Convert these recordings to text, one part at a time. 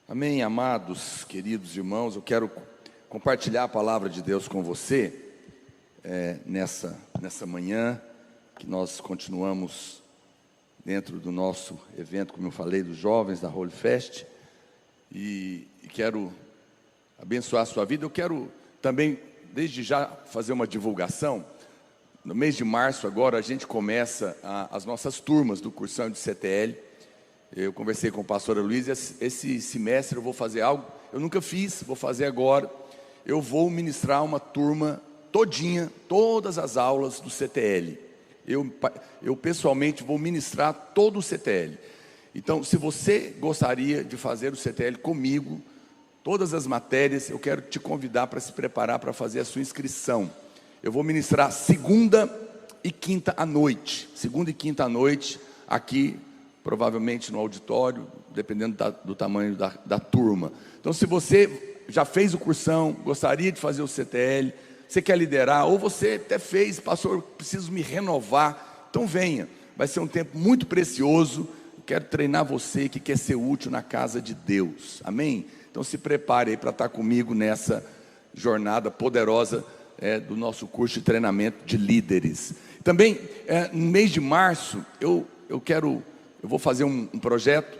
Amém, amados, queridos irmãos. Eu quero compartilhar a palavra de Deus com você nessa manhã, que nós continuamos dentro do nosso evento, como eu falei, dos jovens da Holy Fest, e quero abençoar a sua vida. Eu quero também, desde já, fazer uma divulgação. No mês de março agora a gente começa as nossas turmas do cursão de CTL. Eu conversei com o pastor Luiz, esse semestre eu vou fazer algo, eu nunca fiz, vou fazer agora. Eu vou ministrar uma turma todinha, todas as aulas do CTL. Eu pessoalmente vou ministrar todo o CTL. Então, se você gostaria de fazer o CTL comigo, todas as matérias, eu quero te convidar para se preparar para fazer a sua inscrição. Eu vou ministrar segunda e quinta à noite, aqui, provavelmente no auditório, dependendo do tamanho da turma. Então, se você já fez o cursão, gostaria de fazer o CTL, você quer liderar, ou você até fez, pastor, preciso me renovar, então venha, vai ser um tempo muito precioso. Eu quero treinar você que quer ser útil na casa de Deus, amém? Então se prepare aí para estar comigo nessa jornada poderosa do nosso curso de treinamento de líderes. Também, no mês de março, eu vou fazer um projeto.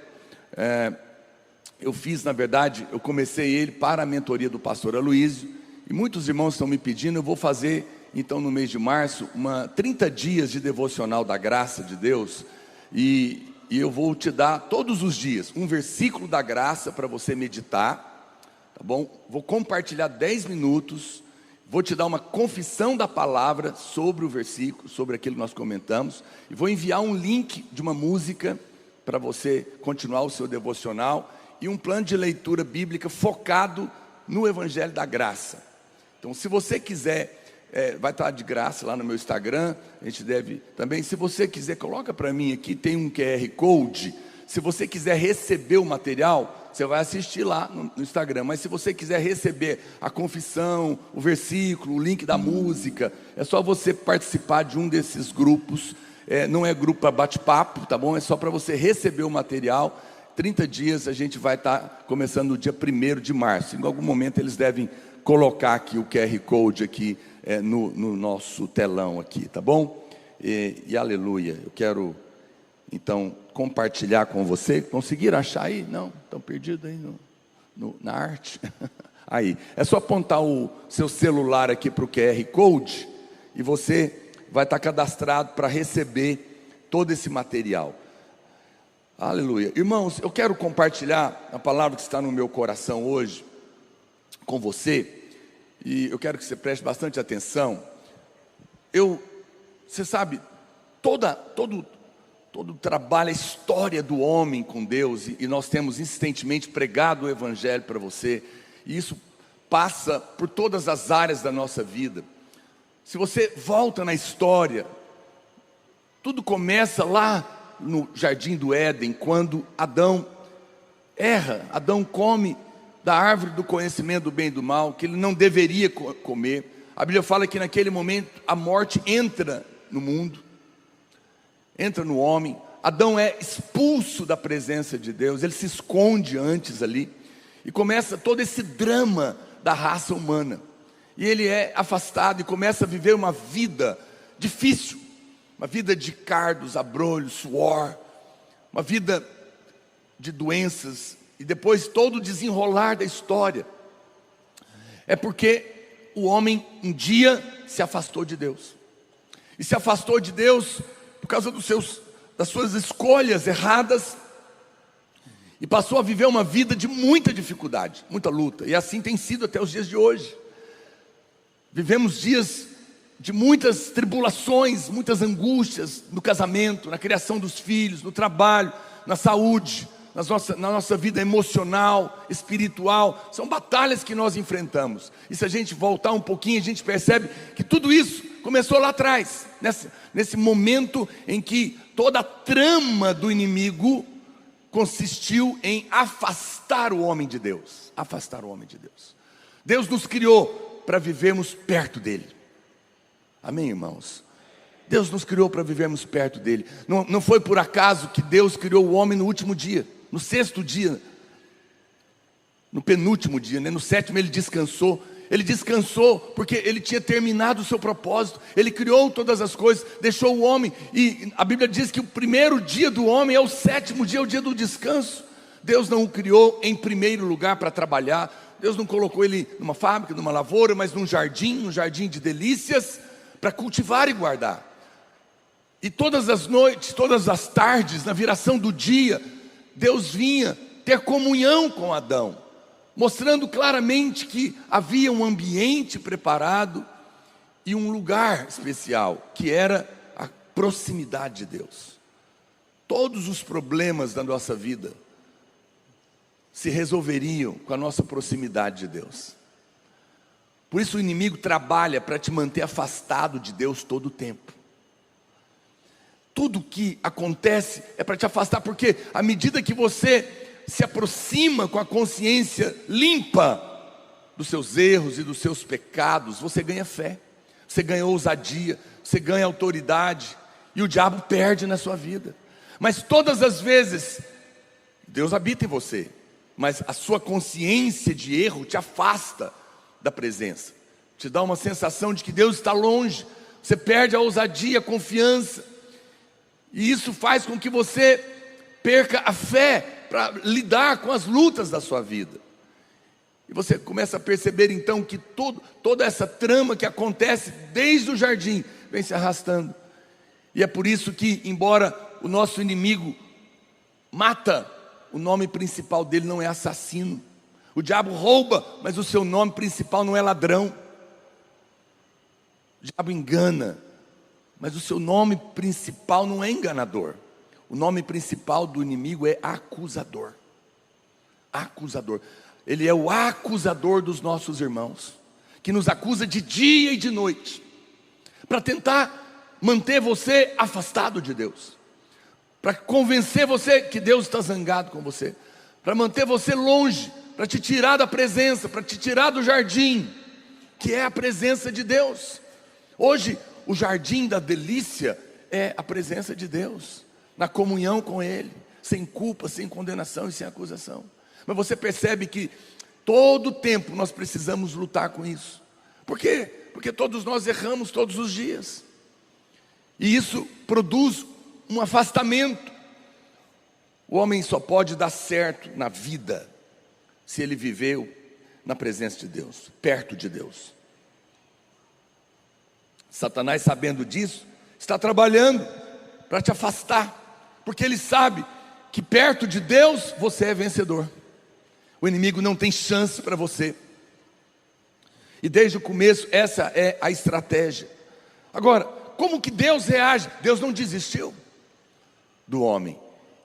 Eu fiz, na verdade, eu comecei ele para a mentoria do pastor Aloísio, e muitos irmãos estão me pedindo. Eu vou fazer, então, no mês de março, 30 dias de devocional da graça de Deus, e eu vou te dar todos os dias um versículo da graça para você meditar, tá bom? Vou compartilhar 10 minutos, vou te dar uma confissão da palavra sobre o versículo, sobre aquilo que nós comentamos, e vou enviar um link de uma música para você continuar o seu devocional, e um plano de leitura bíblica focado no Evangelho da Graça. Então, se você quiser, vai estar de graça lá no meu Instagram. A gente deve também, se você quiser, coloca para mim aqui, tem um QR Code. Se você quiser receber o material, você vai assistir lá no Instagram. Mas se você quiser receber a confissão, o versículo, o link da música, é só você participar de um desses grupos. Não é grupo para bate-papo, tá bom? É só para você receber o material. 30 dias, a gente vai estar começando no dia 1º de março. Em algum momento eles devem colocar aqui o QR Code aqui no nosso telão aqui, tá bom? E aleluia. Eu quero então compartilhar com você. Conseguiram achar aí? Não? Estão perdidos aí na arte? Aí, é só apontar o seu celular aqui para o QR Code, e você vai estar cadastrado para receber todo esse material. Aleluia. Irmãos, eu quero compartilhar a palavra que está no meu coração hoje com você, e eu quero que você preste bastante atenção. Você sabe, todo o trabalho, a história do homem com Deus, e nós temos insistentemente pregado o Evangelho para você, e isso passa por todas as áreas da nossa vida. Se você volta na história, tudo começa lá no Jardim do Éden, quando Adão erra. Adão come da árvore do conhecimento do bem e do mal, que ele não deveria comer. A Bíblia fala que naquele momento a morte entra no mundo, entra no homem. Adão é expulso da presença de Deus, ele se esconde antes ali, e começa todo esse drama da raça humana, e ele é afastado e começa a viver uma vida difícil, uma vida de cardos, abrolhos, suor, uma vida de doenças, e depois todo o desenrolar da história é porque o homem um dia se afastou de Deus, e se afastou de Deus por causa das suas escolhas erradas, e passou a viver uma vida de muita dificuldade, muita luta, e assim tem sido até os dias de hoje. Vivemos dias de muitas tribulações, muitas angústias no casamento, na criação dos filhos, no trabalho, na saúde, na nossa vida emocional, espiritual. São batalhas que nós enfrentamos, e se a gente voltar um pouquinho, a gente percebe que tudo isso começou lá atrás, nesse momento em que toda a trama do inimigo consistiu em afastar o homem de Deus. Afastar o homem de Deus. Deus nos criou para vivermos perto dele. Amém, irmãos? Deus nos criou para vivermos perto dele. Não foi por acaso que Deus criou o homem no último dia, no 6º dia. no penúltimo dia, né? No sétimo ele descansou. Ele descansou porque ele tinha terminado o seu propósito. Ele criou todas as coisas, deixou o homem. E a Bíblia diz que o primeiro dia do homem é o sétimo dia, é o dia do descanso. Deus não o criou em primeiro lugar para trabalhar. Deus não colocou ele numa fábrica, numa lavoura, mas num jardim de delícias, para cultivar e guardar. E todas as noites, todas as tardes, na viração do dia, Deus vinha ter comunhão com Adão, mostrando claramente que havia um ambiente preparado e um lugar especial, que era a proximidade de Deus. Todos os problemas da nossa vida se resolveriam com a nossa proximidade de Deus. Por isso o inimigo trabalha para te manter afastado de Deus todo o tempo. Tudo que acontece é para te afastar, porque à medida que você se aproxima com a consciência limpa dos seus erros e dos seus pecados, você ganha fé, você ganha ousadia, você ganha autoridade, e o diabo perde na sua vida. Mas todas as vezes, Deus habita em você, mas a sua consciência de erro te afasta da presença, te dá uma sensação de que Deus está longe, você perde a ousadia, a confiança, e isso faz com que você perca a fé para lidar com as lutas da sua vida. E você começa a perceber então que toda essa trama que acontece desde o jardim vem se arrastando. E é por isso que, embora o nosso inimigo mata, o nome principal dele não é assassino. O diabo rouba, mas o seu nome principal não é ladrão. O diabo engana, mas o seu nome principal não é enganador. O nome principal do inimigo é acusador. Acusador. Ele é o acusador dos nossos irmãos, que nos acusa de dia e de noite, para tentar manter você afastado de Deus, para convencer você que Deus está zangado com você, para manter você longe, para te tirar da presença, para te tirar do jardim, que é a presença de Deus. Hoje, o jardim da delícia é a presença de Deus, na comunhão com Ele, sem culpa, sem condenação e sem acusação. Mas você percebe que todo tempo nós precisamos lutar com isso. Por quê? Porque todos nós erramos todos os dias, e isso produz um afastamento. O homem só pode dar certo na vida se ele viveu na presença de Deus, perto de Deus. Satanás, sabendo disso, está trabalhando para te afastar, porque ele sabe que perto de Deus você é vencedor. O inimigo não tem chance para você. E desde o começo essa é a estratégia. Agora, como que Deus reage? Deus não desistiu do homem,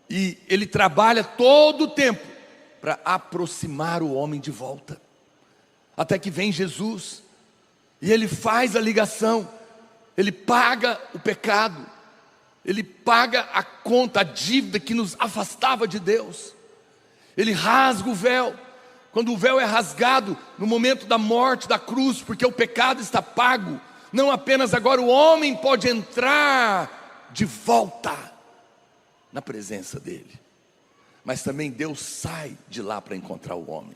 e Ele trabalha todo o tempo para aproximar o homem de volta, até que vem Jesus, e Ele faz a ligação, Ele paga o pecado, Ele paga a conta, a dívida que nos afastava de Deus. Ele rasga o véu. Quando o véu é rasgado no momento da morte, da cruz, porque o pecado está pago, não apenas agora o homem pode entrar de volta na presença dele, mas também Deus sai de lá para encontrar o homem.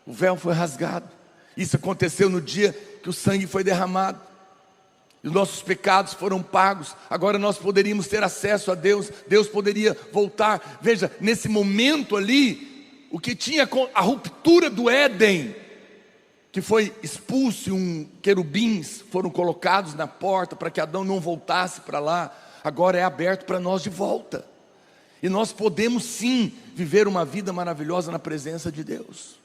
O véu foi rasgado. Isso aconteceu no dia que o sangue foi derramado, e os nossos pecados foram pagos. Agora nós poderíamos ter acesso a Deus, Deus poderia voltar. Veja, nesse momento ali, o que tinha a ruptura do Éden, que foi expulso, querubins foram colocados na porta para que Adão não voltasse para lá, agora é aberto para nós de volta, e nós podemos sim viver uma vida maravilhosa na presença de Deus.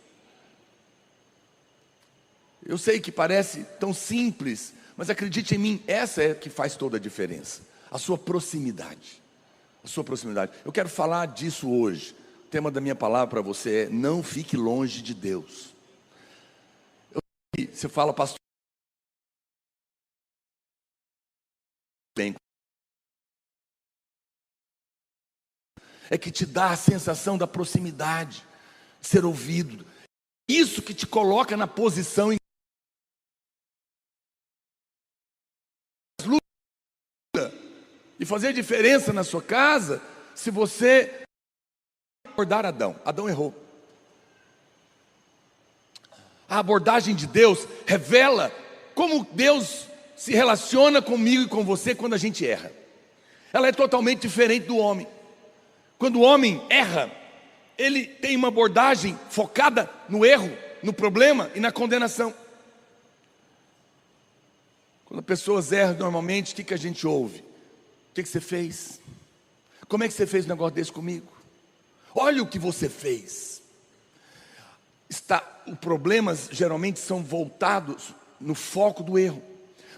Eu sei que parece tão simples, mas acredite em mim, essa é que faz toda a diferença, a sua proximidade, a sua proximidade. Eu quero falar disso hoje. O tema da minha palavra para você é: não fique longe de Deus. Você fala, pastor, bem, é que te dá a sensação da proximidade, de ser ouvido. Isso que te coloca na posição em e fazer diferença na sua casa. Se você acordar Adão errou. a abordagem de Deus revela como Deus se relaciona comigo e com você quando a gente erra. Ela é totalmente diferente do homem. Quando o homem erra, ele tem uma abordagem focada no erro, no problema e na condenação. Quando as pessoas erram normalmente, o que a gente ouve? O que você fez? Como é que você fez um negócio desse comigo? Olha o que você fez. Os problemas geralmente são voltados no foco do erro.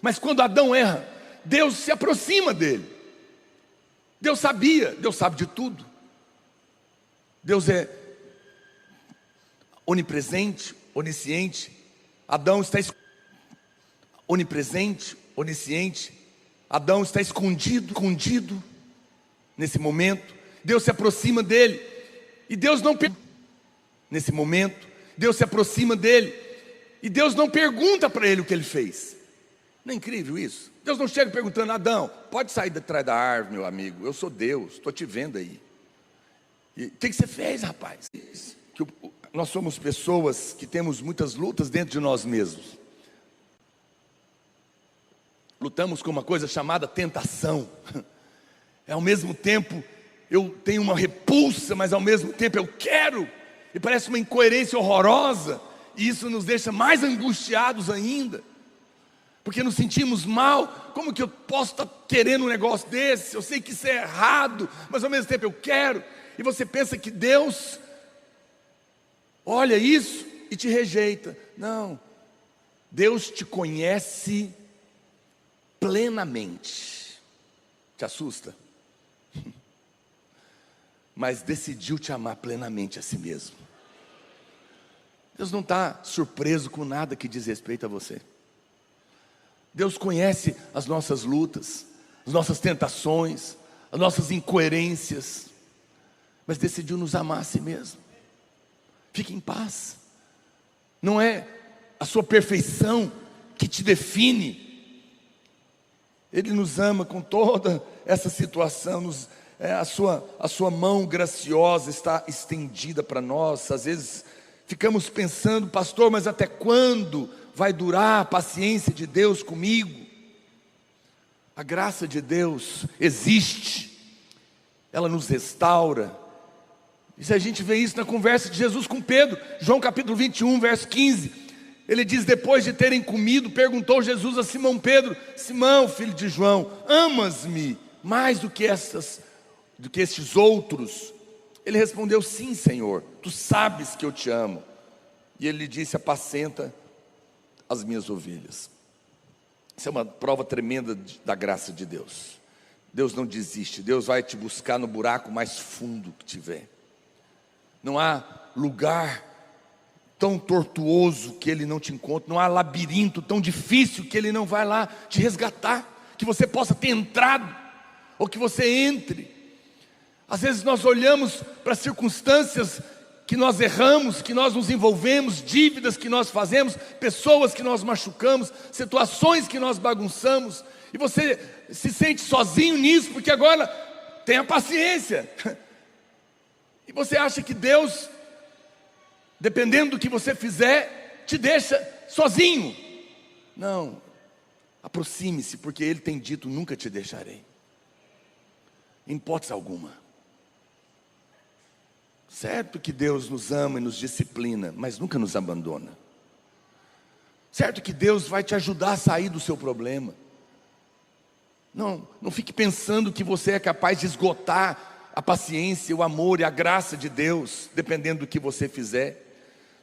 Mas quando Adão erra, Deus se aproxima dele. Deus sabia, Deus sabe de tudo. Deus é onipresente, onisciente. Adão está onipresente, onisciente. Adão está escondido nesse momento. Deus se aproxima dele. E Deus não nesse momento, Deus se aproxima dele. E Deus não pergunta para ele o que ele fez. Não é incrível isso? Deus não chega perguntando: Adão, pode sair de trás da árvore, meu amigo, eu sou Deus, estou te vendo aí. E o que você fez, rapaz? Nós somos pessoas que temos muitas lutas dentro de nós mesmos. Lutamos com uma coisa chamada tentação. Ao mesmo tempo eu tenho uma repulsa, mas ao mesmo tempo eu quero. E parece uma incoerência horrorosa. E isso nos deixa mais angustiados ainda, porque nos sentimos mal. Como que eu posso estar querendo um negócio desse? Eu sei que isso é errado, mas ao mesmo tempo eu quero. E você pensa que Deus olha isso e te rejeita. Não, Deus te conhece plenamente. Te assusta? Mas decidiu te amar plenamente a si mesmo. Deus não está surpreso com nada que diz respeito a você. Deus conhece as nossas lutas, as nossas tentações, as nossas incoerências, mas decidiu nos amar a si mesmo. Fique em paz. Não é a sua perfeição que te define. Ele nos ama com toda essa situação. A sua mão graciosa está estendida para nós. Às vezes ficamos pensando: pastor, mas até quando vai durar a paciência de Deus comigo? A graça de Deus existe, ela nos restaura. E se a gente vê isso na conversa de Jesus com Pedro, João capítulo 21, verso 15, ele diz: depois de terem comido, perguntou Jesus a Simão Pedro: Simão, filho de João, amas-me mais do que estes outros? Ele respondeu: sim, Senhor, tu sabes que eu te amo. E ele lhe disse: apacenta as minhas ovelhas. Isso é uma prova tremenda da graça de Deus. Deus não desiste. Deus vai te buscar no buraco mais fundo que tiver. Não há lugar tão tortuoso que Ele não te encontre. Não há labirinto tão difícil que Ele não vai lá te resgatar, que você possa ter entrado, ou que você entre. Às vezes nós olhamos para circunstâncias que nós erramos, que nós nos envolvemos, dívidas que nós fazemos, pessoas que nós machucamos, situações que nós bagunçamos, e você se sente sozinho nisso, porque agora tenha paciência. E você acha que Deus, dependendo do que você fizer, te deixa sozinho. Não, aproxime-se, porque Ele tem dito: nunca te deixarei, em hipótese alguma. Certo que Deus nos ama e nos disciplina, mas nunca nos abandona. Certo que Deus vai te ajudar a sair do seu problema. Não fique pensando que você é capaz de esgotar a paciência, o amor e a graça de Deus, dependendo do que você fizer.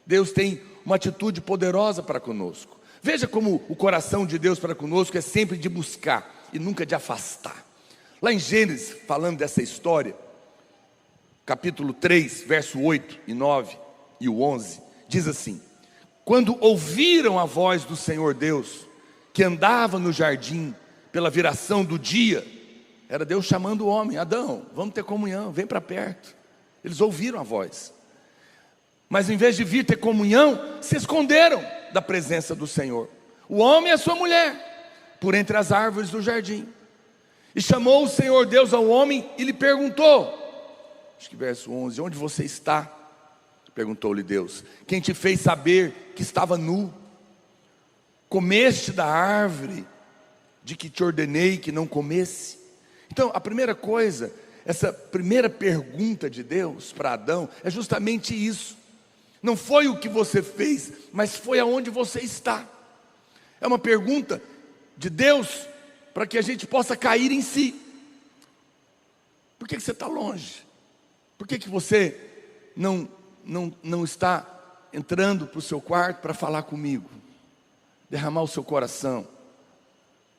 Deus tem uma atitude poderosa para conosco. Veja como o coração de Deus para conosco é sempre de buscar e nunca de afastar. Lá em Gênesis, falando dessa história, capítulo 3, verso 8 e 9 e o 11, diz assim: quando ouviram a voz do Senhor Deus, que andava no jardim pela viração do dia, era Deus chamando o homem: Adão, vamos ter comunhão, vem para perto. Eles ouviram a voz, mas em vez de vir ter comunhão, se esconderam da presença do Senhor, o homem e a sua mulher, por entre as árvores do jardim. E chamou o Senhor Deus ao homem e lhe perguntou, acho que verso 11: onde você está? Perguntou-lhe Deus. Quem te fez saber que estava nu? Comeste da árvore de que te ordenei que não comesse? Então, a primeira coisa, essa primeira pergunta de Deus para Adão é justamente isso. Não foi o que você fez, mas foi aonde você está. É uma pergunta de Deus para que a gente possa cair em si. Por que você está longe? Por que você não está entrando para o seu quarto para falar comigo? Derramar o seu coração,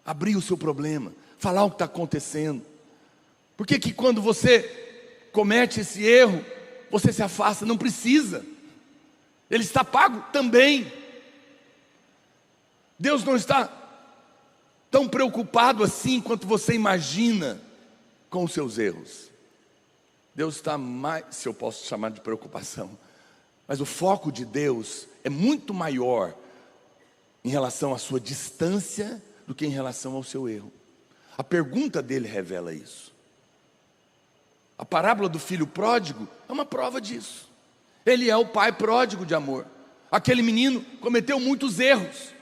abrir o seu problema, falar o que está acontecendo. Por que quando você comete esse erro, você se afasta? Não precisa. Ele está pago também. Deus não está tão preocupado assim quanto você imagina com os seus erros. Deus está mais, se eu posso chamar de preocupação, mas o foco de Deus é muito maior em relação à sua distância do que em relação ao seu erro. A pergunta dele revela isso. A parábola do filho pródigo é uma prova disso. Ele é o pai pródigo de amor. Aquele menino cometeu muitos erros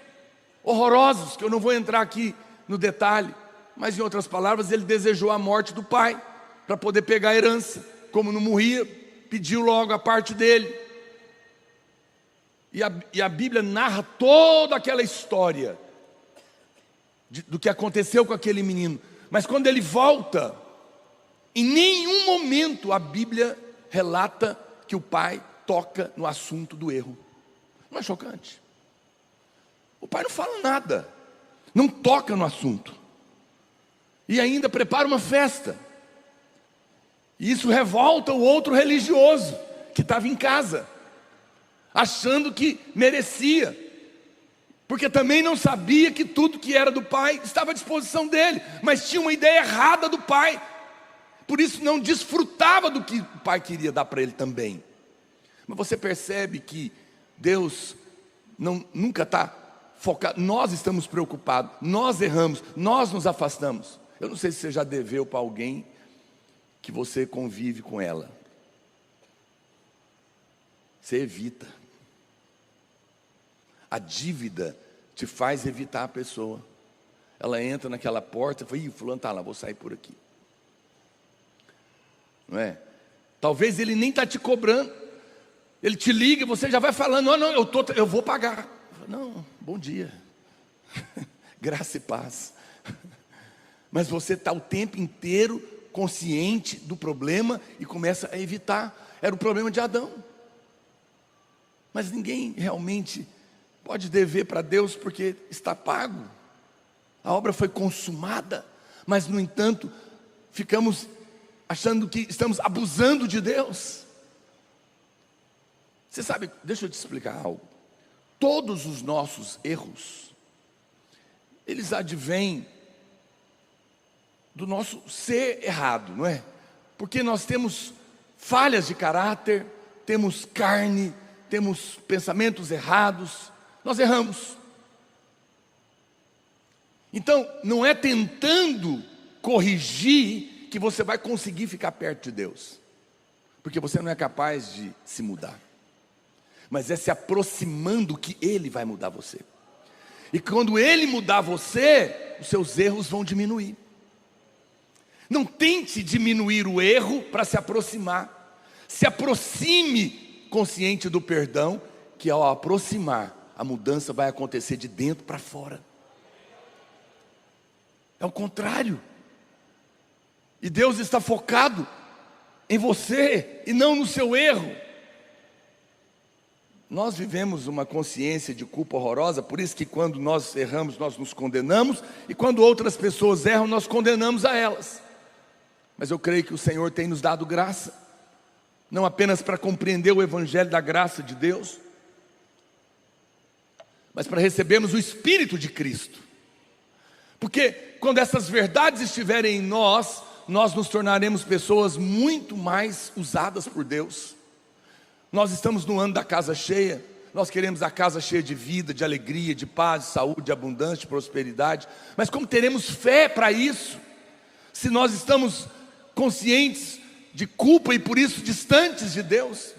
horrorosos, que eu não vou entrar aqui no detalhe, mas em outras palavras, ele desejou a morte do pai para poder pegar a herança. Como não morria, pediu logo a parte dele. E a Bíblia narra toda aquela história do que aconteceu com aquele menino. Mas quando ele volta, em nenhum momento a Bíblia relata que o pai toca no assunto do erro. Não é chocante? O pai não fala nada, não toca no assunto, e ainda prepara uma festa. E isso revolta o outro religioso que estava em casa, achando que merecia, porque também não sabia que tudo que era do pai estava à disposição dele, mas tinha uma ideia errada do pai, por isso não desfrutava do que o pai queria dar para ele também. Mas você percebe que Deus nunca está focado. Nós estamos preocupados, nós erramos, nós nos afastamos. Eu não sei se você já deveu para alguém que você convive com ela. Você evita. A dívida te faz evitar a pessoa. Ela entra naquela porta e fala: ih, fulano está lá, vou sair por aqui. Não é? Talvez ele nem está te cobrando. Ele te liga e você já vai falando: não, eu vou pagar. Não, bom dia. Graça e paz. Mas você está o tempo inteiro consciente do problema e começa a evitar. Era o problema de Adão. Mas ninguém realmente pode dever para Deus, porque está pago. A obra foi consumada. Mas no entanto, ficamos achando que estamos abusando de Deus. Você sabe, deixa eu te explicar algo. Todos os nossos erros, eles advêm do nosso ser errado, não é? Porque nós temos falhas de caráter, temos carne, temos pensamentos errados, nós erramos. Então, não é tentando corrigir que você vai conseguir ficar perto de Deus, porque você não é capaz de se mudar. Mas é se aproximando que Ele vai mudar você. E quando Ele mudar você, os seus erros vão diminuir. Não tente diminuir o erro para se aproximar. Se aproxime consciente do perdão, que ao aproximar, a mudança vai acontecer de dentro para fora. É o contrário. E Deus está focado em você e não no seu erro. Nós vivemos uma consciência de culpa horrorosa, por isso que quando nós erramos, nós nos condenamos, e quando outras pessoas erram, nós condenamos a elas. Mas eu creio que o Senhor tem nos dado graça, não apenas para compreender o Evangelho da graça de Deus, mas para recebermos o Espírito de Cristo. Porque quando essas verdades estiverem em nós, nós nos tornaremos pessoas muito mais usadas por Deus. Nós estamos no ano da casa cheia, nós queremos a casa cheia de vida, de alegria, de paz, de saúde, de abundância, de prosperidade. Mas como teremos fé para isso, se nós estamos conscientes de culpa e por isso distantes de Deus?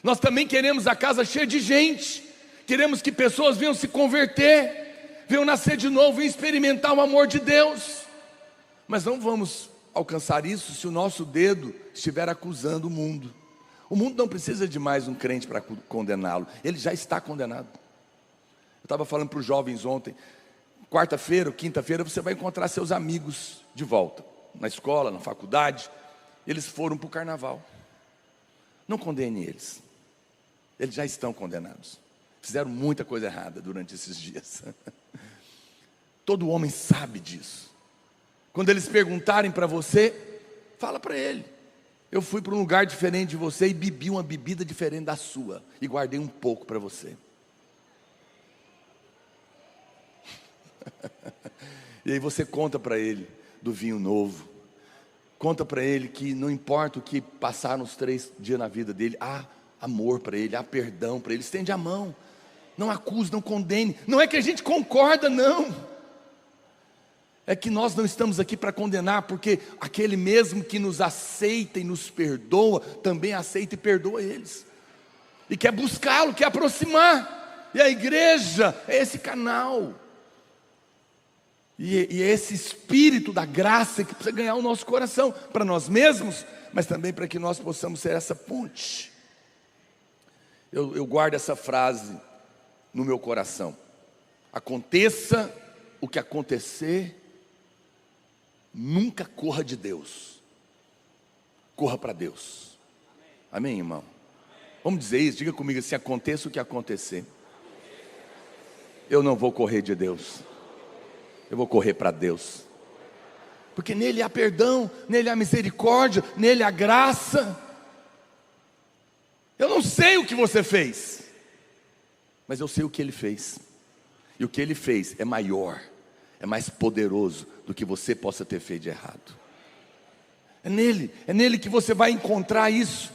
Nós também queremos a casa cheia de gente, queremos que pessoas venham se converter, venham nascer de novo, venham experimentar o amor de Deus. Mas não vamos alcançar isso se o nosso dedo estiver acusando o mundo. O mundo não precisa de mais um crente para condená-lo, ele já está condenado. Eu estava falando para os jovens ontem, quarta-feira ou quinta-feira você vai encontrar seus amigos de volta, na escola, na faculdade. Eles foram para o carnaval. Não condene eles, eles já estão condenados. Fizeram muita coisa errada durante esses dias. Todo homem sabe disso. Quando eles perguntarem para você, fala para ele: eu fui para um lugar diferente de você e bebi uma bebida diferente da sua, e guardei um pouco para você. E aí você conta para ele do vinho novo. Conta para ele que não importa o que passar nos 3 dias na vida dele, há amor para ele, há perdão para ele. Estende a mão, não acuse, não condene. Não é que a gente concorda, não. É que nós não estamos aqui para condenar, porque aquele mesmo que nos aceita e nos perdoa, também aceita e perdoa eles. E quer buscá-lo, quer aproximar. E a igreja é esse canal. E é esse espírito da graça que precisa ganhar o nosso coração, para nós mesmos, mas também para que nós possamos ser essa ponte. Eu guardo essa frase no meu coração: aconteça o que acontecer, nunca corra de Deus, corra para Deus. Amém, irmão? Vamos dizer isso, diga comigo assim: aconteça o que acontecer, eu não vou correr de Deus, eu vou correr para Deus, porque nele há perdão, nele há misericórdia, nele há graça. Eu não sei o que você fez, mas eu sei o que ele fez, e o que ele fez é maior, é mais poderoso do que você possa ter feito de errado. É nele que você vai encontrar isso.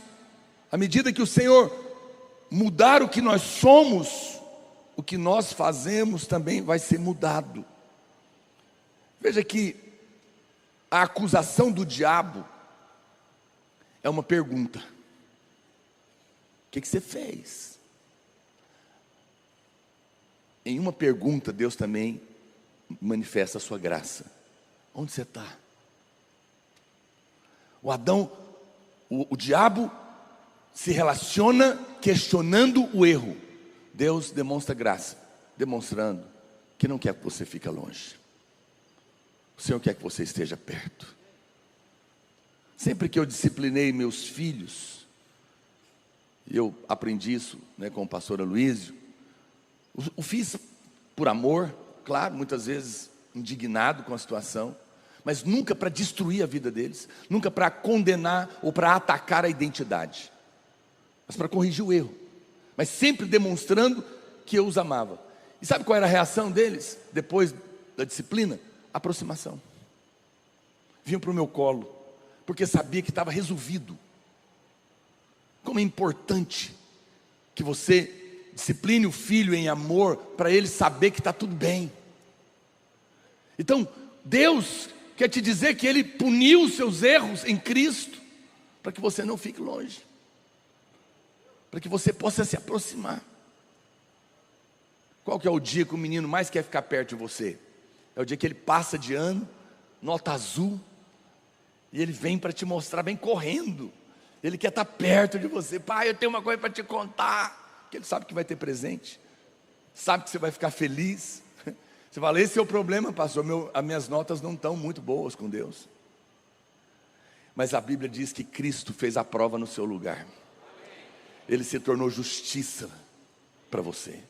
À medida que o Senhor mudar o que nós somos, o que nós fazemos também vai ser mudado. Veja que a acusação do diabo é uma pergunta: o que você fez? Em uma pergunta, Deus também manifesta a sua graça. Onde você está? O diabo se relaciona questionando o erro. Deus demonstra graça, demonstrando que não quer que você fique longe. O Senhor quer que você esteja perto. Sempre que eu disciplinei meus filhos, eu aprendi isso, com o pastor Aloísio, o fiz por amor, claro, muitas vezes indignado com a situação, mas nunca para destruir a vida deles, nunca para condenar ou para atacar a identidade, mas para corrigir o erro, mas sempre demonstrando que eu os amava. E sabe qual era a reação deles depois da disciplina? Aproximação. Vinham para o meu colo, porque sabia que estava resolvido. Como é importante que você discipline o filho em amor, para ele saber que está tudo bem. Então, Deus quer te dizer que Ele puniu os seus erros em Cristo, para que você não fique longe, para que você possa se aproximar. Qual que é o dia que o menino mais quer ficar perto de você? É o dia que ele passa de ano, nota azul, e ele vem para te mostrar, vem correndo. Ele quer estar perto de você. Pai, eu tenho uma coisa para te contar. Porque ele sabe que vai ter presente, sabe que você vai ficar feliz. Você fala: esse é o problema, pastor, as minhas notas não estão muito boas com Deus. Mas a Bíblia diz que Cristo fez a prova no seu lugar. Ele se tornou justiça para você.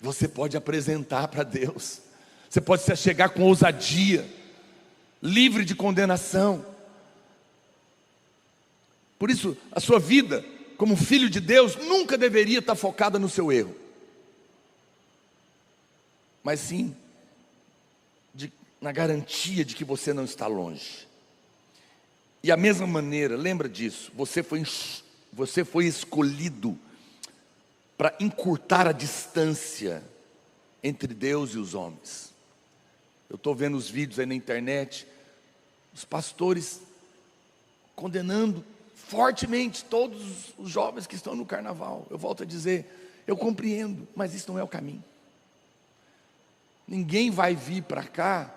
Você pode apresentar para Deus, você pode se chegar com ousadia, livre de condenação. Por isso, a sua vida como filho de Deus nunca deveria estar focada no seu erro, mas sim na garantia de que você não está longe. E a mesma maneira, lembra disso, você foi escolhido para encurtar a distância entre Deus e os homens. Eu estou vendo os vídeos aí na internet, os pastores condenando fortemente todos os jovens que estão no carnaval. Eu volto a dizer, eu compreendo, mas isso não é o caminho. Ninguém vai vir para cá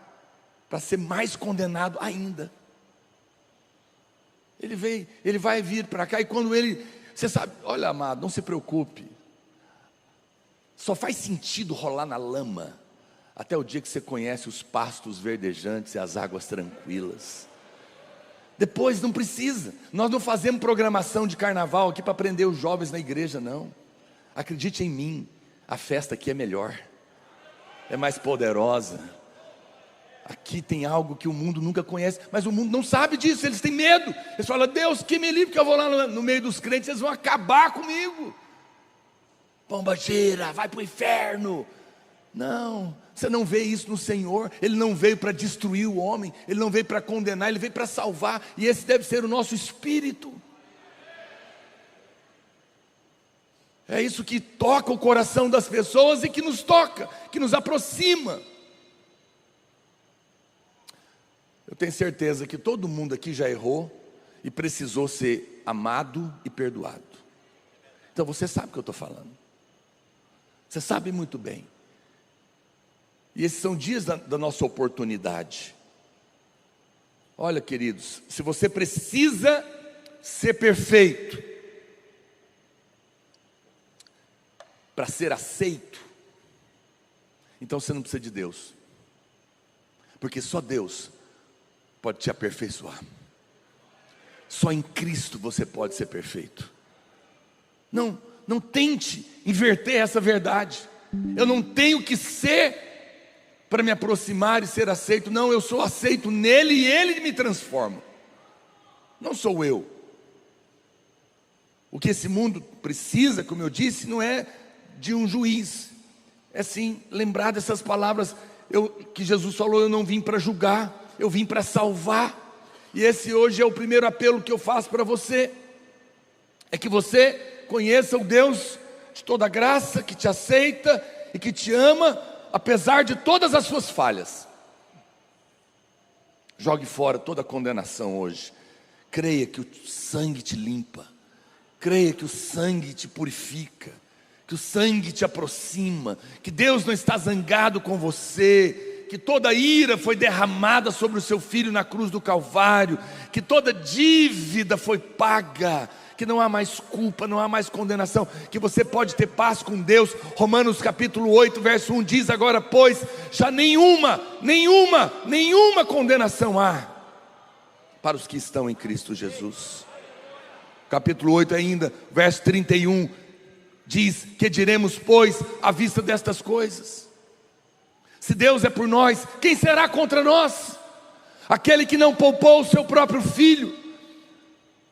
para ser mais condenado ainda. Ele vai vir para cá, e quando você sabe, olha, amado, não se preocupe, só faz sentido rolar na lama até o dia que você conhece os pastos verdejantes e as águas tranquilas. Depois não precisa. Nós não fazemos programação de carnaval aqui para prender os jovens na igreja, não. Acredite em mim, a festa aqui é melhor, é mais poderosa. Aqui tem algo que o mundo nunca conhece, mas o mundo não sabe disso, eles têm medo. Eles falam, Deus, que me livre, que eu vou lá no meio dos crentes, eles vão acabar comigo. Pombagira, vai para o inferno. Não, você não vê isso no Senhor. Ele não veio para destruir o homem, Ele não veio para condenar, Ele veio para salvar. E esse deve ser o nosso espírito. É isso que toca o coração das pessoas e que nos toca, que nos aproxima. Eu tenho certeza que todo mundo aqui já errou e precisou ser amado e perdoado. Então você sabe o que eu estou falando. Você sabe muito bem. E esses são dias da nossa oportunidade. Olha, queridos, se você precisa ser perfeito para ser aceito, então você não precisa de Deus, porque só Deus pode te aperfeiçoar. Só em Cristo você pode ser perfeito. Não tente inverter essa verdade. Eu não tenho que ser para me aproximar e ser aceito. Não, eu sou aceito nele e ele me transforma. Não sou eu. O que esse mundo precisa, como eu disse, não é de um juiz. É sim lembrar dessas palavras que Jesus falou: eu não vim para julgar, eu vim para salvar. E esse hoje é o primeiro apelo que eu faço para você. É que você conheça o Deus de toda graça, que te aceita e que te ama, apesar de todas as suas falhas. Jogue fora toda a condenação hoje. Creia que o sangue te limpa. Creia que o sangue te purifica, que o sangue te aproxima, que Deus não está zangado com você, que toda ira foi derramada sobre o seu filho na cruz do Calvário, que toda dívida foi paga, que não há mais culpa, não há mais condenação, que você pode ter paz com Deus. Romanos capítulo 8, verso 1 diz: agora pois, já nenhuma condenação há para os que estão em Cristo Jesus. Capítulo 8 ainda, verso 31, diz: que diremos pois à vista destas coisas? Se Deus é por nós, quem será contra nós? Aquele que não poupou o seu próprio filho,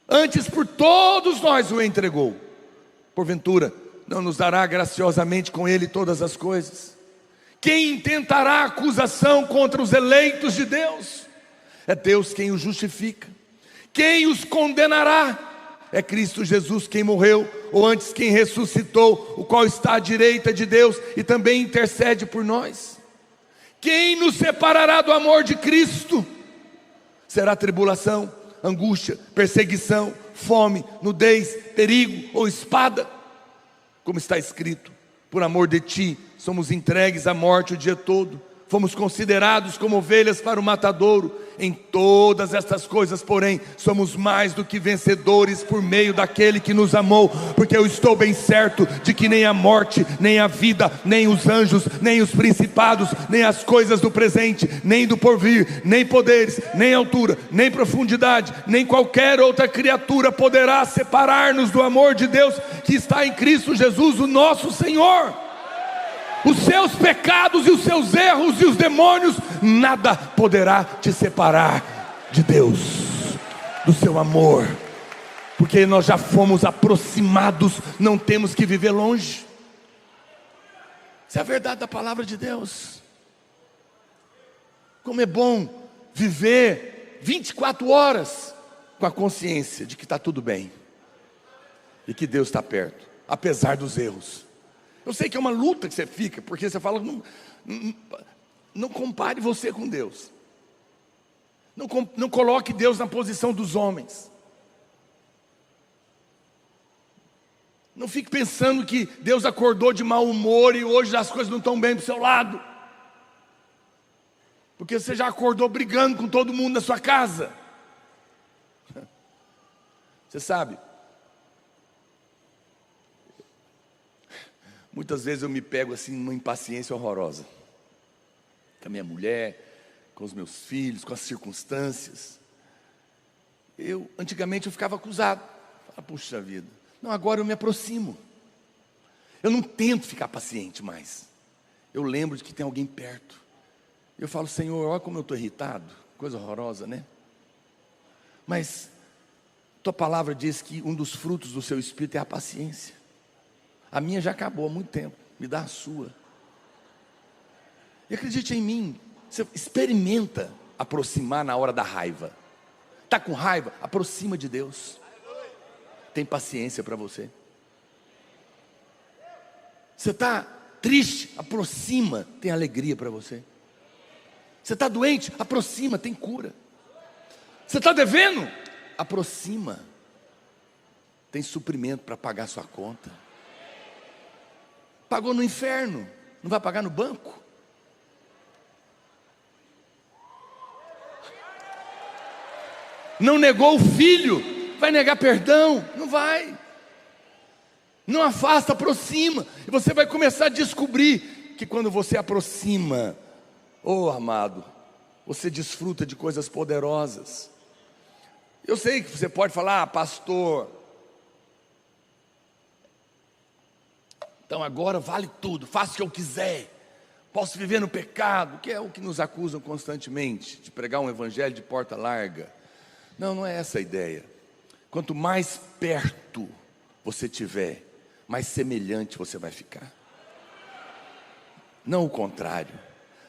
antes por todos nós o entregou, porventura não nos dará graciosamente com ele todas as coisas? Quem intentará acusação contra os eleitos de Deus? É Deus quem os justifica. Quem os condenará? É Cristo Jesus quem morreu, ou antes quem ressuscitou, o qual está à direita de Deus e também intercede por nós. Quem nos separará do amor de Cristo? Será tribulação, angústia, perseguição, fome, nudez, perigo ou espada? Como está escrito: por amor de ti somos entregues à morte o dia todo, fomos considerados como ovelhas para o matadouro. Em todas estas coisas, porém, somos mais do que vencedores por meio daquele que nos amou, porque eu estou bem certo de que nem a morte, nem a vida, nem os anjos, nem os principados, nem as coisas do presente, nem do porvir, nem poderes, nem altura, nem profundidade, nem qualquer outra criatura poderá separar-nos do amor de Deus que está em Cristo Jesus, o nosso Senhor. Os seus pecados e os seus erros e os demônios, nada poderá te separar de Deus, do seu amor, porque nós já fomos aproximados, não temos que viver longe. Essa é a verdade da palavra de Deus. Como é bom viver 24 horas com a consciência de que está tudo bem e que Deus está perto, apesar dos erros. Eu sei que é uma luta que você fica, porque você fala: não compare você com Deus. Não coloque Deus na posição dos homens. Não fique pensando que Deus acordou de mau humor e hoje as coisas não estão bem para o seu lado. Porque você já acordou brigando com todo mundo na sua casa. Você sabe, muitas vezes eu me pego assim numa impaciência horrorosa. Com a minha mulher, com os meus filhos, com as circunstâncias. Antigamente eu ficava acusado. Puxa vida. Não, agora eu me aproximo. Eu não tento ficar paciente mais. Eu lembro de que tem alguém perto. Eu falo, Senhor, olha como eu estou irritado. Coisa horrorosa, né? Mas tua palavra diz que um dos frutos do seu espírito é a paciência. A minha já acabou há muito tempo. Me dá a sua. E acredite em mim. Você experimenta aproximar na hora da raiva. Está com raiva? Aproxima de Deus. Tem paciência para você. Você está triste? Aproxima, tem alegria para você. Você está doente? Aproxima, tem cura. Você está devendo? Aproxima, tem suprimento para pagar sua conta. Pagou no inferno, não vai pagar no banco? Não negou o filho, vai negar perdão? Não vai. Não afasta, aproxima. E você vai começar a descobrir que quando você aproxima, oh amado, você desfruta de coisas poderosas. Eu sei que você pode falar, pastor, então agora vale tudo, faço o que eu quiser, posso viver no pecado, que é o que nos acusam constantemente, de pregar um evangelho de porta larga. Não, não é essa a ideia. Quanto mais perto você tiver, mais semelhante você vai ficar. Não o contrário,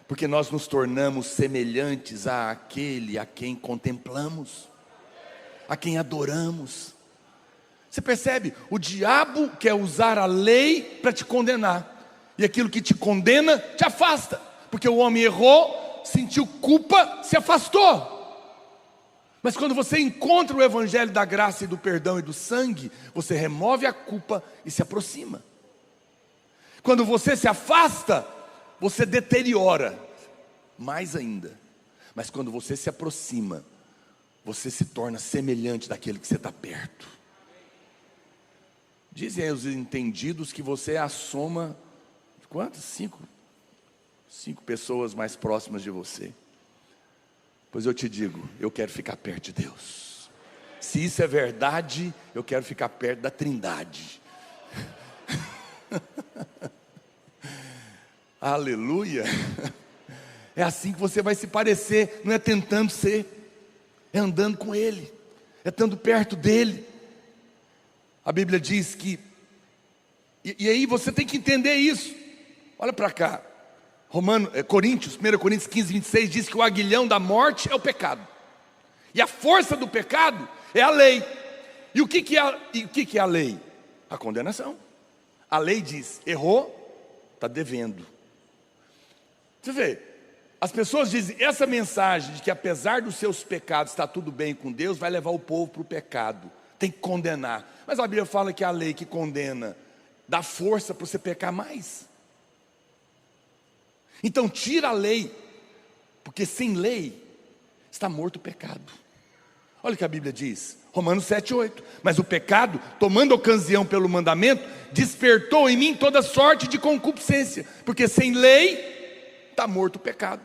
porque nós nos tornamos semelhantes àquele a quem contemplamos, a quem adoramos. Você percebe? O diabo quer usar a lei para te condenar, e aquilo que te condena te afasta, porque o homem errou, sentiu culpa, se afastou. Mas quando você encontra o evangelho da graça e do perdão e do sangue, você remove a culpa e se aproxima. Quando você se afasta, você deteriora mais ainda. Mas quando você se aproxima, você se torna semelhante daquele que você está perto. Dizem aí os entendidos que você é a soma de quantas? 5 pessoas mais próximas de você. Pois eu te digo, eu quero ficar perto de Deus. Se isso é verdade, eu quero ficar perto da Trindade. Aleluia. É assim que você vai se parecer. Não é tentando ser, é andando com Ele, é estando perto dEle. A Bíblia diz que e aí você tem que entender isso. Olha para cá, Coríntios, 1 Coríntios 15, 26 diz que o aguilhão da morte é o pecado, e a força do pecado é a lei. E o que é a lei? A condenação. A lei diz, errou, está devendo. Você vê, as pessoas dizem, essa mensagem de que apesar dos seus pecados está tudo bem com Deus, vai levar o povo para o pecado, tem que condenar. Mas a Bíblia fala que a lei que condena dá força para você pecar mais. Então tira a lei, porque sem lei está morto o pecado. Olha o que a Bíblia diz, Romanos 7:8. Mas o pecado, tomando ocasião pelo mandamento, despertou em mim toda sorte de concupiscência, porque sem lei está morto o pecado.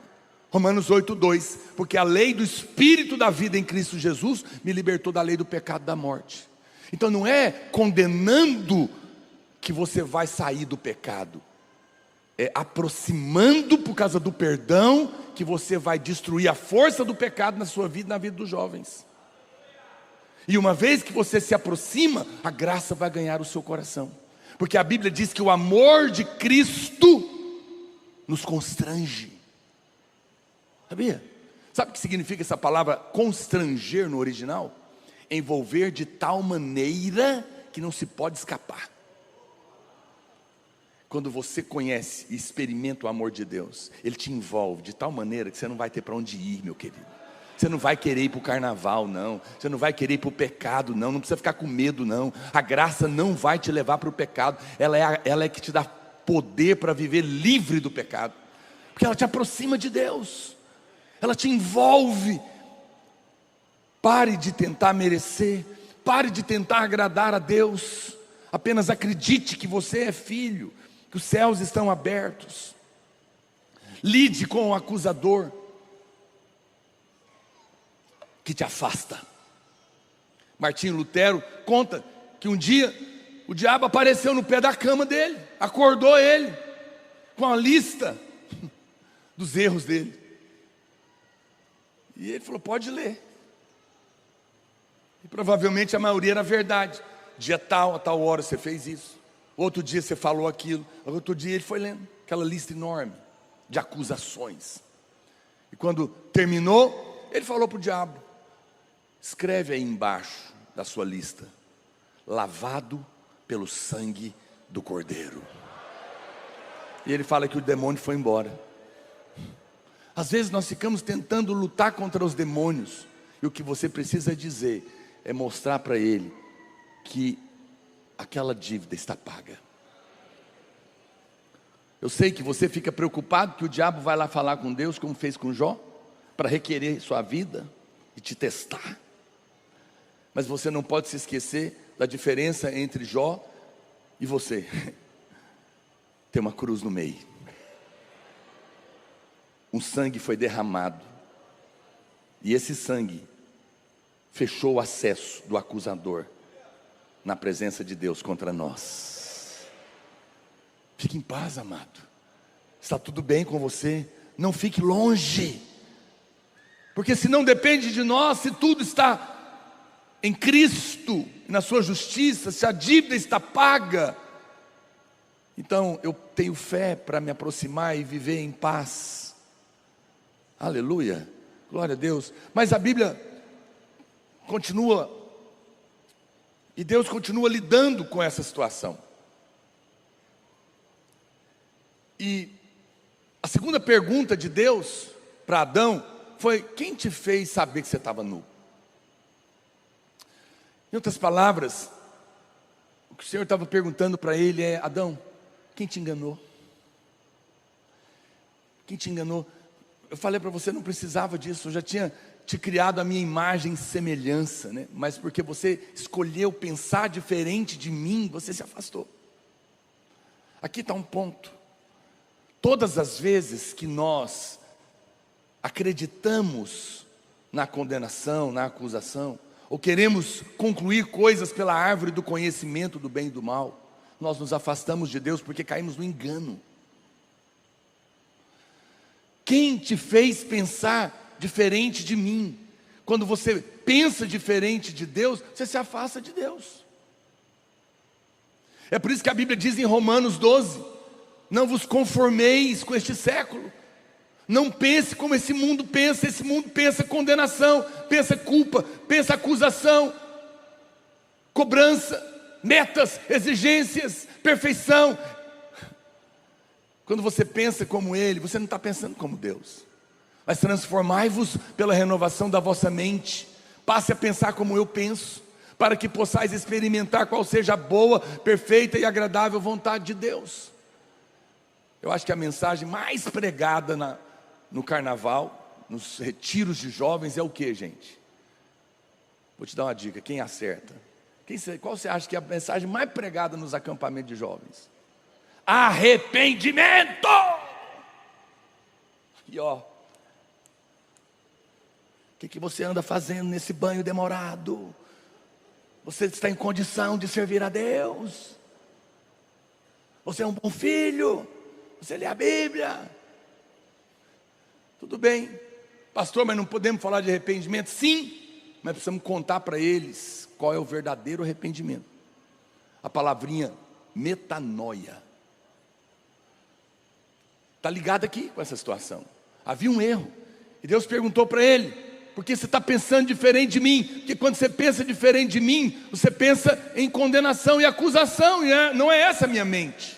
Romanos 8:2. Porque a lei do Espírito da vida em Cristo Jesus me libertou da lei do pecado e da morte. Então não é condenando que você vai sair do pecado, é aproximando por causa do perdão que você vai destruir a força do pecado na sua vida e na vida dos jovens. E uma vez que você se aproxima, a graça vai ganhar o seu coração, porque a Bíblia diz que o amor de Cristo nos constrange. Sabia? Sabe o que significa essa palavra constranger no original? Envolver de tal maneira que não se pode escapar. Quando você conhece e experimenta o amor de Deus, Ele te envolve de tal maneira que você não vai ter para onde ir, meu querido. Você não vai querer ir para o carnaval, não. Você não vai querer ir para o pecado, não. Não precisa ficar com medo, não. A graça não vai te levar para o pecado. Ela é que te dá poder para viver livre do pecado. Porque ela te aproxima de Deus. Ela te envolve. Pare de tentar merecer. Pare de tentar agradar a Deus. Apenas acredite que você é filho, que os céus estão abertos. Lide com o acusador que te afasta. Martinho Lutero conta que um dia o diabo apareceu no pé da cama dele, acordou ele com a lista dos erros dele. E ele falou: pode ler. E provavelmente a maioria era verdade. Dia tal, a tal hora você fez isso. Outro dia você falou aquilo. Outro dia ele foi lendo aquela lista enorme de acusações. E quando terminou, ele falou para o diabo: escreve aí embaixo da sua lista: lavado pelo sangue do Cordeiro. E ele fala que o demônio foi embora. Às vezes nós ficamos tentando lutar contra os demônios, e o que você precisa dizer é mostrar para ele que aquela dívida está paga. Eu sei que você fica preocupado que o diabo vai lá falar com Deus, como fez com Jó, para requerer sua vida e te testar. Mas você não pode se esquecer da diferença entre Jó e você. Tem uma cruz no meio. Um sangue foi derramado. E esse sangue fechou o acesso do acusador na presença de Deus contra nós. Fique em paz, amado. Está tudo bem com você. Não fique longe. Porque se não depende de nós, se tudo está em Cristo, na sua justiça, se a dívida está paga, então eu tenho fé para me aproximar e viver em paz. Aleluia, glória a Deus. Mas a Bíblia continua, e Deus continua lidando com essa situação. E a segunda pergunta de Deus para Adão foi: quem te fez saber que você estava nu? Em outras palavras, o que o Senhor estava perguntando para ele é: Adão, quem te enganou? Quem te enganou? Eu falei para você, não precisava disso, eu já tinha te criado a minha imagem e semelhança, né? Mas porque você escolheu pensar diferente de mim, você se afastou. Aqui está um ponto. Todas as vezes que nós acreditamos na condenação, na acusação, ou queremos concluir coisas pela árvore do conhecimento do bem e do mal, nós nos afastamos de Deus porque caímos no engano. Quem te fez pensar diferente de mim? Quando você pensa diferente de Deus, você se afasta de Deus. É por isso que a Bíblia diz em Romanos 12: não vos conformeis com este século. Não pense como esse mundo pensa condenação, pensa culpa, pensa acusação, cobrança, metas, exigências, perfeição. Quando você pensa como ele, você não está pensando como Deus. Mas transformai-vos pela renovação da vossa mente. Passe a pensar como eu penso, para que possais experimentar qual seja a boa, perfeita e agradável vontade de Deus. Eu acho que a mensagem mais pregada no carnaval, nos retiros de jovens, é o que, gente? Vou te dar uma dica: quem acerta? Qual você acha que é a mensagem mais pregada nos acampamentos de jovens? Arrependimento! E ó, o que você anda fazendo nesse banho demorado? Você está em condição de servir a Deus? Você é um bom filho? Você lê a Bíblia? Tudo bem, pastor, mas não podemos falar de arrependimento? Sim, mas precisamos contar para eles qual é o verdadeiro arrependimento. A palavrinha metanoia está ligada aqui com essa situação. Havia um erro, e Deus perguntou para ele: por que você está pensando diferente de mim? Porque quando você pensa diferente de mim, você pensa em condenação e acusação, e não é essa a minha mente.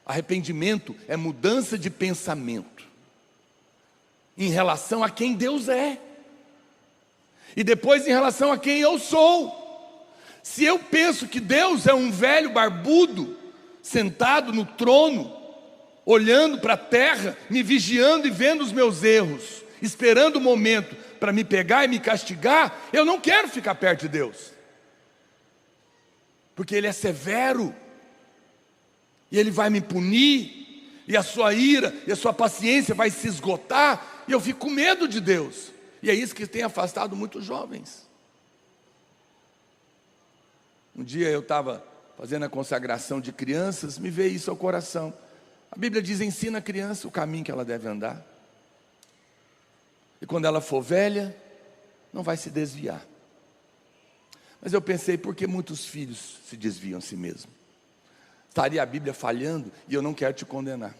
Arrependimento é mudança de pensamento. em relação a quem Deus é, e depois em relação a quem eu sou. Se eu penso que Deus é um velho barbudo, sentado no trono, olhando para a terra, me vigiando e vendo os meus erros, esperando o momento para me pegar e me castigar, eu não quero ficar perto de Deus, porque Ele é severo, e Ele vai me punir, e a sua ira e a sua paciência vai se esgotar, e eu fico com medo de Deus. E é isso que tem afastado muitos jovens. Um dia eu estava fazendo a consagração de crianças, me veio isso ao coração. A Bíblia diz: ensina a criança o caminho que ela deve andar, e quando ela for velha, não vai se desviar. Mas eu pensei, por que muitos filhos se desviam a si mesmos? Estaria a Bíblia falhando? E eu não quero te condenar.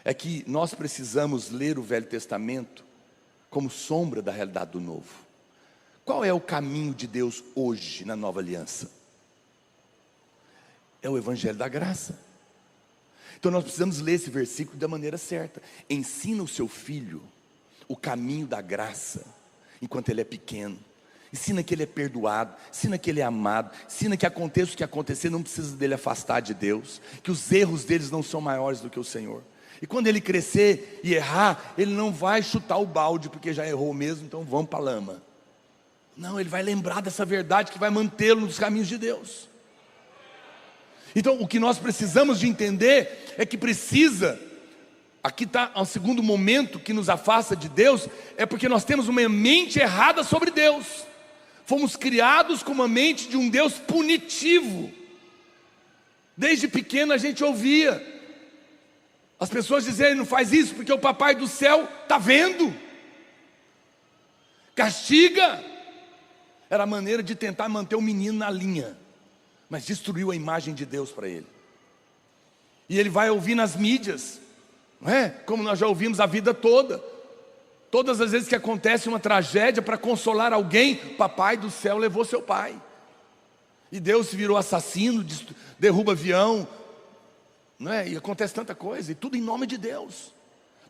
É que nós precisamos ler o Velho Testamento como sombra da realidade do Novo. Qual é o caminho de Deus hoje na Nova Aliança? É o Evangelho da Graça. Então nós precisamos ler esse versículo da maneira certa. Ensina o seu filho o caminho da graça enquanto ele é pequeno. Ensina que ele é perdoado, ensina que ele é amado, ensina que aconteça o que acontecer, não precisa dele afastar de Deus, que os erros deles não são maiores do que o Senhor. E quando ele crescer e errar, ele não vai chutar o balde porque já errou mesmo, então vamos para a lama. Não, ele vai lembrar dessa verdade que vai mantê-lo nos caminhos de Deus. Então o que nós precisamos de entender é que precisa, aqui está o segundo momento que nos afasta de Deus, é porque nós temos uma mente errada sobre Deus. Fomos criados com uma mente de um Deus punitivo. Desde pequeno a gente ouvia as pessoas dizerem: não faz isso porque o papai do céu está vendo, castiga. Era a maneira de tentar manter o menino na linha, mas destruiu a imagem de Deus para ele. E ele vai ouvir nas mídias, não é? Como nós já ouvimos a vida toda. Todas as vezes que acontece uma tragédia, para consolar alguém, papai do céu levou seu pai, e Deus se virou assassino, derruba avião, não é? E acontece tanta coisa, e tudo em nome de Deus,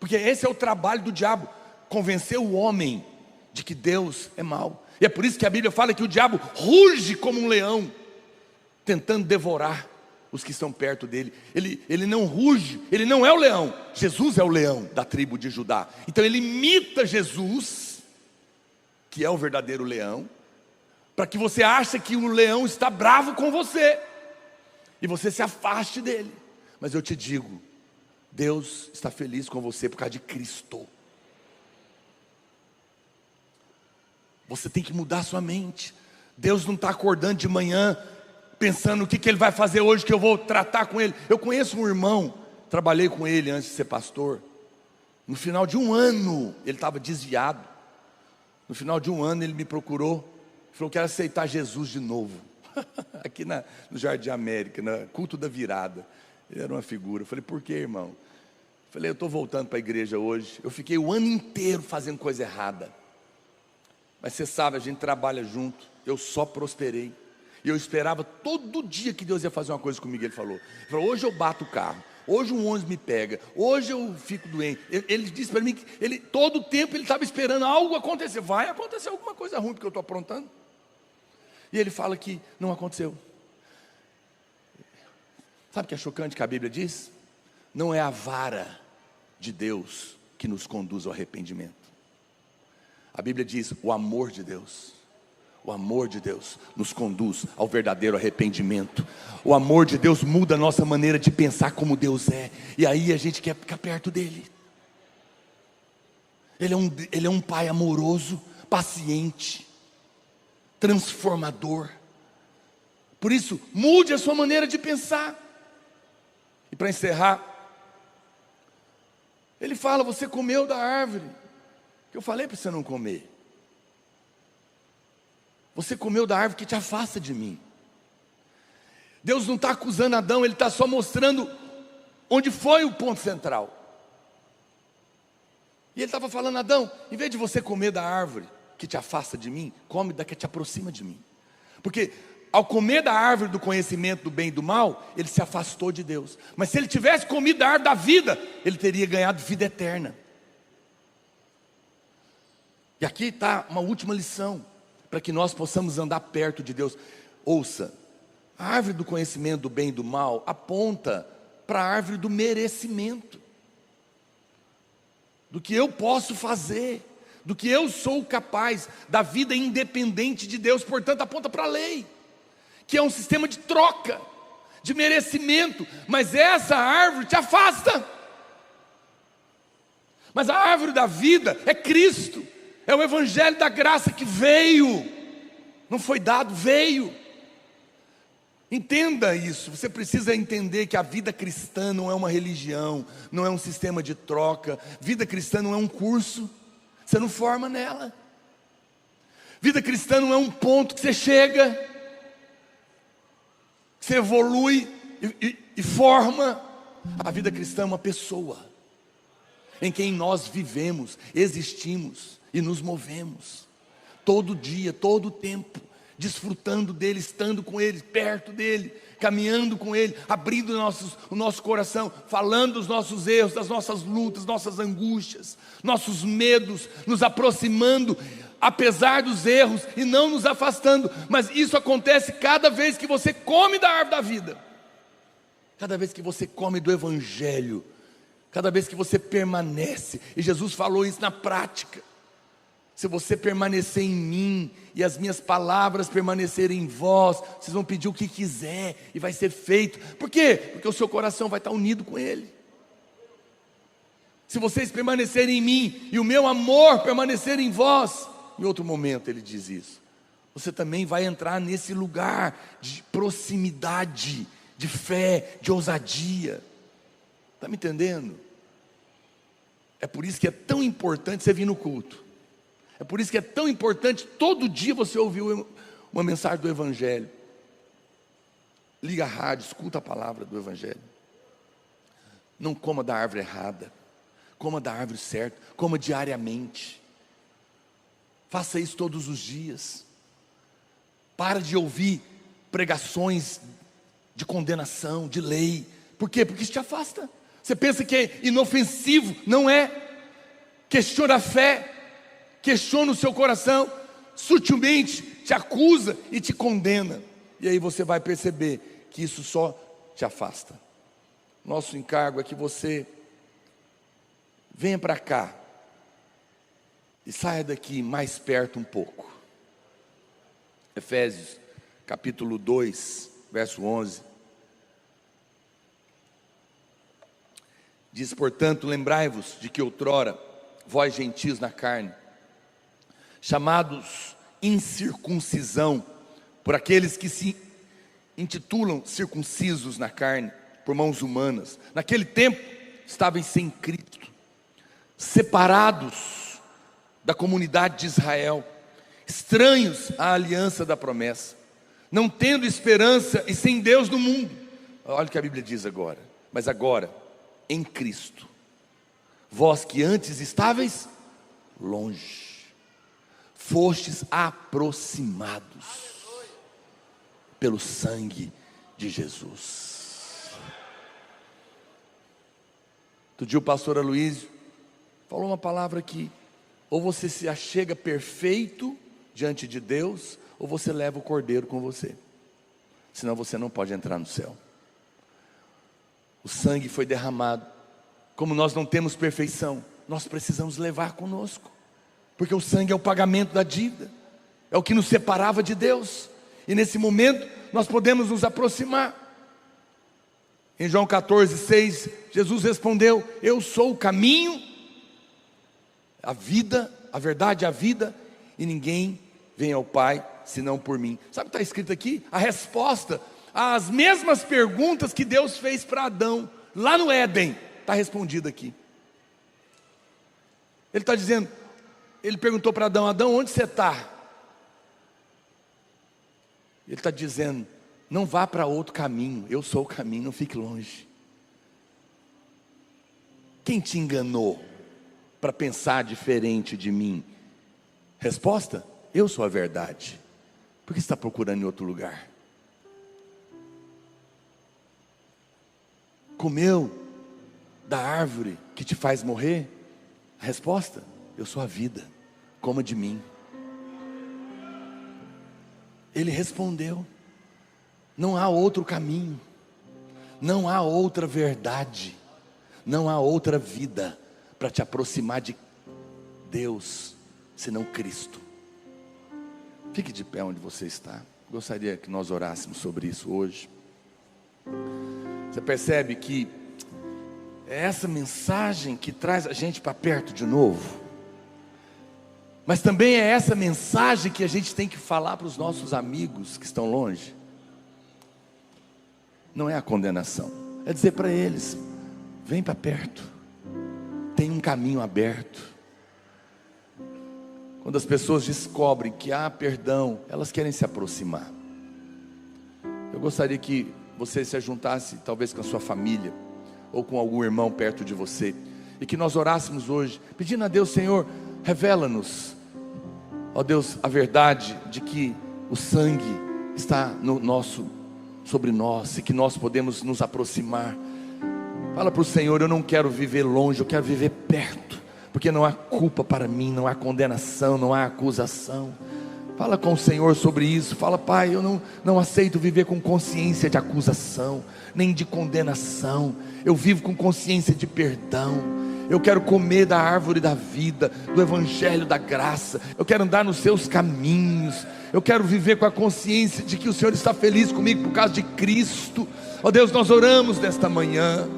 porque esse é o trabalho do diabo, convencer o homem de que Deus é mau. E é por isso que a Bíblia fala que o diabo ruge como um leão, tentando devorar os que estão perto dele. Ele não ruge, ele não é o leão. Jesus é o leão da tribo de Judá. Então ele imita Jesus, que é o verdadeiro leão, para que você ache que o leão está bravo com você, e você se afaste dele. Mas eu te digo, Deus está feliz com você por causa de Cristo. Você tem que mudar sua mente. Deus não está acordando de manhã pensando o que ele vai fazer hoje, que eu vou tratar com ele. Eu conheço um irmão, trabalhei com ele antes de ser pastor. No final de um ano, ele estava desviado. No final de um ano ele me procurou, falou: quero aceitar Jesus de novo. Aqui no Jardim América, no culto da virada. Ele era uma figura. Eu falei: por que, irmão? Eu falei: eu estou voltando para a igreja hoje. Eu fiquei o ano inteiro fazendo coisa errada, mas você sabe, a gente trabalha junto. Eu só prosperei. E eu esperava todo dia que Deus ia fazer uma coisa comigo. Ele falou: hoje eu bato o carro, hoje um ônibus me pega, hoje eu fico doente. Ele disse para mim que todo o tempo ele estava esperando algo acontecer. Vai acontecer alguma coisa ruim porque eu estou aprontando. E ele fala que não aconteceu. Sabe o que é chocante que a Bíblia diz? Não é a vara de Deus que nos conduz ao arrependimento. A Bíblia diz: o amor de Deus. O amor de Deus nos conduz ao verdadeiro arrependimento. O amor de Deus muda a nossa maneira de pensar como Deus é. E aí a gente quer ficar perto dele. Ele é um pai amoroso, paciente, transformador. Por isso, mude a sua maneira de pensar. E para encerrar, ele fala: você comeu da árvore que eu falei para você não comer. Você comeu da árvore que te afasta de mim. Deus não está acusando Adão, Ele está só mostrando onde foi o ponto central. E Ele estava falando: Adão, em vez de você comer da árvore que te afasta de mim, come da que te aproxima de mim. Porque ao comer da árvore do conhecimento do bem e do mal, ele se afastou de Deus. Mas se ele tivesse comido da árvore da vida, ele teria ganhado vida eterna. E aqui está uma última lição, para que nós possamos andar perto de Deus. Ouça, a árvore do conhecimento do bem e do mal aponta para a árvore do merecimento, do que eu posso fazer, do que eu sou capaz, da vida independente de Deus. Portanto, aponta para a lei, que é um sistema de troca, de merecimento. Mas essa árvore te afasta. Mas a árvore da vida é Cristo, é o evangelho da graça que veio, não foi dado, veio. Entenda isso, você precisa entender que a vida cristã não é uma religião, não é um sistema de troca. Vida cristã não é um curso, você não forma nela. Vida cristã não é um ponto que você chega, que você evolui e forma. A vida cristã é uma pessoa, em quem nós vivemos, existimos e nos movemos, todo dia, todo o tempo, desfrutando dele, estando com ele, perto dele, caminhando com ele, abrindo o nosso coração, falando dos nossos erros, das nossas lutas, nossas angústias, nossos medos, nos aproximando, apesar dos erros, e não nos afastando. Mas isso acontece cada vez que você come da árvore da vida, cada vez que você come do evangelho, cada vez que você permanece. E Jesus falou isso na prática: se você permanecer em mim e as minhas palavras permanecerem em vós, vocês vão pedir o que quiser e vai ser feito. Por quê? Porque o seu coração vai estar unido com Ele. Se vocês permanecerem em mim e o meu amor permanecer em vós, em outro momento ele diz isso, você também vai entrar nesse lugar de proximidade, de fé, de ousadia. Está me entendendo? É por isso que é tão importante você vir no culto. É por isso que é tão importante todo dia você ouvir uma mensagem do Evangelho. Liga a rádio, escuta a palavra do Evangelho. Não coma da árvore errada, coma da árvore certa, coma diariamente. Faça isso todos os dias. Para de ouvir pregações de condenação, de lei. Por quê? Porque isso te afasta. Você pensa que é inofensivo, não é? Questiona a fé, questiona o seu coração, sutilmente te acusa e te condena. E aí você vai perceber que isso só te afasta. Nosso encargo é que você venha para cá e saia daqui mais perto um pouco. Efésios capítulo 2, verso 11. Diz: portanto, lembrai-vos de que outrora, vós gentios na carne, chamados incircuncisão, por aqueles que se intitulam circuncisos na carne, por mãos humanas, naquele tempo estavam sem Cristo, separados da comunidade de Israel, estranhos à aliança da promessa, não tendo esperança e sem Deus no mundo. Olha o que a Bíblia diz agora: mas agora, em Cristo, vós que antes estáveis longe, fostes aproximados pelo sangue de Jesus. Outro dia o pastor Aloysio falou uma palavra aqui: ou você se achega perfeito diante de Deus, ou você leva o cordeiro com você, senão você não pode entrar no céu. O sangue foi derramado. Como nós não temos perfeição, nós precisamos levar conosco, porque o sangue é o pagamento da dívida, é o que nos separava de Deus. E nesse momento nós podemos nos aproximar. Em João 14:6, Jesus respondeu: eu sou o caminho, a vida, a verdade e a vida, e ninguém vem ao Pai senão por mim. Sabe o que está escrito aqui? A resposta às mesmas perguntas que Deus fez para Adão lá no Éden está respondida aqui. Ele está dizendo, ele perguntou para Adão: Adão, onde você está? Ele está dizendo: não vá para outro caminho, eu sou o caminho, não fique longe. Quem te enganou para pensar diferente de mim? Resposta: eu sou a verdade. Por que você está procurando em outro lugar? Comeu da árvore que te faz morrer? A resposta: eu sou a vida. coma de mim. Ele respondeu: não há outro caminho, não há outra verdade, não há outra vida para te aproximar de Deus, senão Cristo. Fique de pé onde você está. Gostaria que nós orássemos sobre isso hoje. Você percebe que é essa mensagem que traz a gente para perto de novo, mas também é essa mensagem que a gente tem que falar para os nossos amigos que estão longe. Não é a condenação, é dizer para eles: vem para perto, tem um caminho aberto. Quando as pessoas descobrem que há perdão, elas querem se aproximar. Eu gostaria que você se ajuntasse talvez com a sua família, ou com algum irmão perto de você, e que nós orássemos hoje, pedindo a Deus: Senhor, revela-nos, ó Deus, a verdade de que o sangue está sobre nós, e que nós podemos nos aproximar. Fala para o Senhor: eu não quero viver longe, eu quero viver perto, porque não há culpa para mim, não há condenação, não há acusação. Fala com o Senhor sobre isso. Fala: Pai, eu não aceito viver com consciência de acusação, nem de condenação. Eu vivo com consciência de perdão. Eu quero comer da árvore da vida, do evangelho da graça. Eu quero andar nos seus caminhos. Eu quero viver com a consciência de que o Senhor está feliz comigo por causa de Cristo. Ó Deus, nós oramos nesta manhã.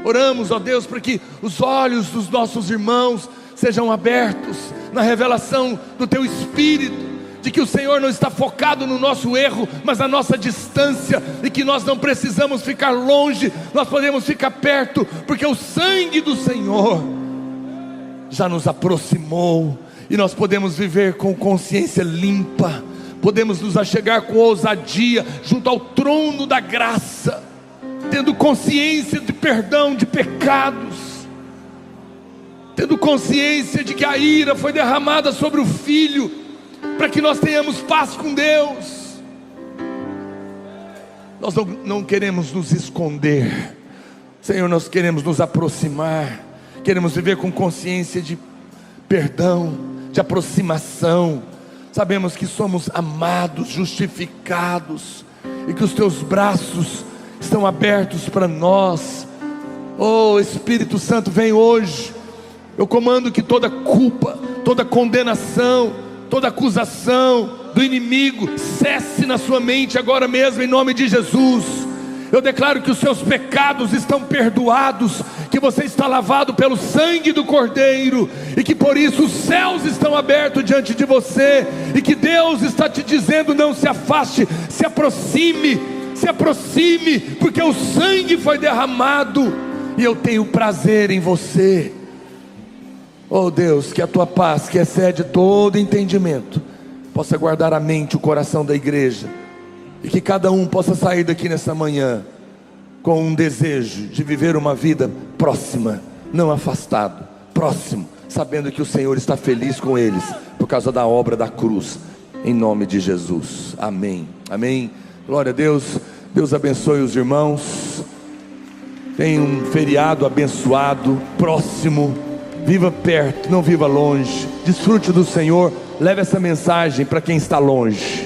Oramos, ó Deus, para que os olhos dos nossos irmãos sejam abertos na revelação do Teu Espírito, de que o Senhor não está focado no nosso erro, mas na nossa distância, e que nós não precisamos ficar longe, nós podemos ficar perto, porque o sangue do Senhor já nos aproximou, e nós podemos viver com consciência limpa, podemos nos achegar com ousadia junto ao trono da graça, tendo consciência de perdão de pecados, tendo consciência de que a ira foi derramada sobre o Filho, para que nós tenhamos paz com Deus. Nós não queremos nos esconder, Senhor, nós queremos nos aproximar, queremos viver com consciência de perdão, de aproximação. Sabemos que somos amados, justificados, e que os Teus braços estão abertos para nós. Oh Espírito Santo, vem hoje. Eu comando que toda culpa, toda condenação, toda acusação do inimigo cesse na sua mente agora mesmo, em nome de Jesus. Eu declaro que os seus pecados estão perdoados, que você está lavado pelo sangue do Cordeiro, e que por isso os céus estão abertos diante de você, e que Deus está te dizendo: não se afaste, se aproxime, porque o sangue foi derramado, e eu tenho prazer em você. Oh Deus, que a Tua paz, que excede todo entendimento, possa guardar a mente, o coração da igreja, e que cada um possa sair daqui nessa manhã com um desejo de viver uma vida próxima, não afastado, próximo, sabendo que o Senhor está feliz com eles, por causa da obra da cruz, em nome de Jesus, amém, amém. Glória a Deus. Deus abençoe os irmãos. Tenha um feriado abençoado, próximo. Viva perto, não viva longe. Desfrute do Senhor. Leve essa mensagem para quem está longe.